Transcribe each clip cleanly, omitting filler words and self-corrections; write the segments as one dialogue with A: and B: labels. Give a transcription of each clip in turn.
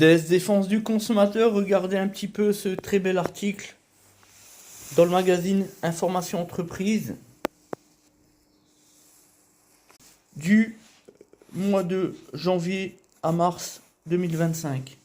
A: Des défense du consommateur, regardez un petit peu ce très bel article dans le magazine Information Entreprise du mois de janvier à mars 2025.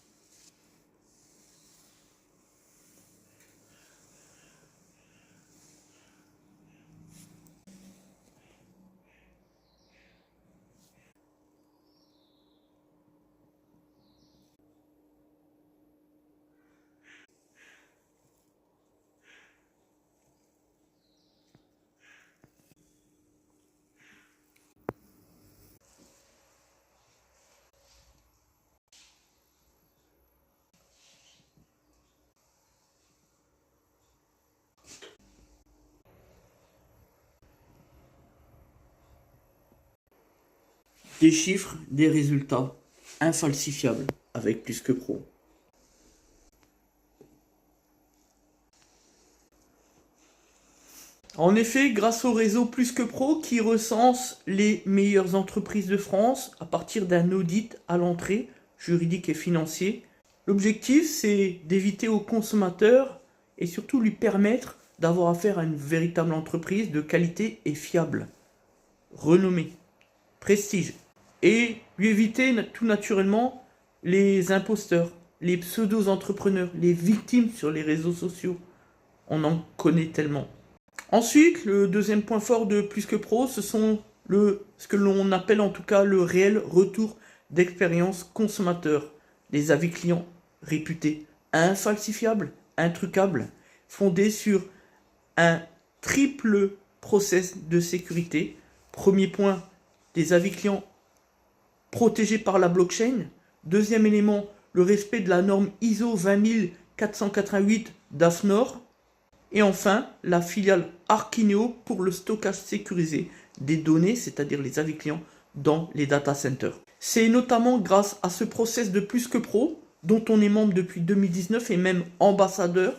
A: Des chiffres, des résultats infalsifiables avec Plus que Pro. En effet, grâce au réseau Plus que Pro qui recense les meilleures entreprises de France à partir d'un audit à l'entrée juridique et financier, l'objectif c'est d'éviter aux consommateurs et surtout lui permettre d'avoir affaire à une véritable entreprise de qualité et fiable, renommée, prestige, et lui éviter tout naturellement les imposteurs, les pseudo-entrepreneurs, les victimes sur les réseaux sociaux. On en connaît tellement. Ensuite, le deuxième point fort de Plus que Pro, ce sont ce que l'on appelle en tout cas le réel retour d'expérience consommateur. Les avis clients réputés infalsifiables, intrucables, fondés sur un triple process de sécurité. Premier point, des avis clients protégés par la blockchain. Deuxième élément, le respect de la norme ISO 20488 d'AFNOR. Et enfin, la filiale Archineo pour le stockage sécurisé des données, c'est-à-dire les avis clients, dans les data centers. C'est notamment grâce à ce process de Plus que Pro, dont on est membre depuis 2019 et même ambassadeur,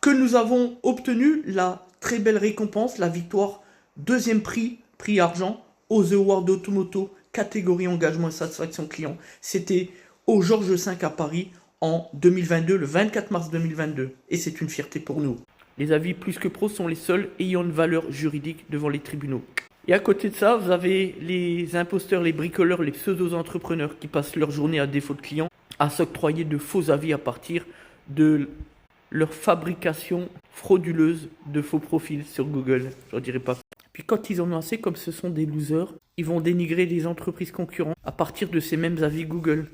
A: que nous avons obtenu la très belle récompense, la victoire, deuxième prix, prix argent, aux Awards Automoto, catégorie engagement et satisfaction client. C'était au Georges V à Paris en 2022, le 24 mars 2022. Et c'est une fierté pour nous. Les avis Plus que Pro sont les seuls ayant une valeur juridique devant les tribunaux. Et à côté de ça, vous avez les imposteurs, les bricoleurs, les pseudo-entrepreneurs qui passent leur journée à défaut de clients à s'octroyer de faux avis à partir de leur fabrication frauduleuse de faux profils sur Google. Je ne dirai pas. Puis quand ils en ont assez, comme ce sont des losers, ils vont dénigrer des entreprises concurrentes à partir de ces mêmes avis Google.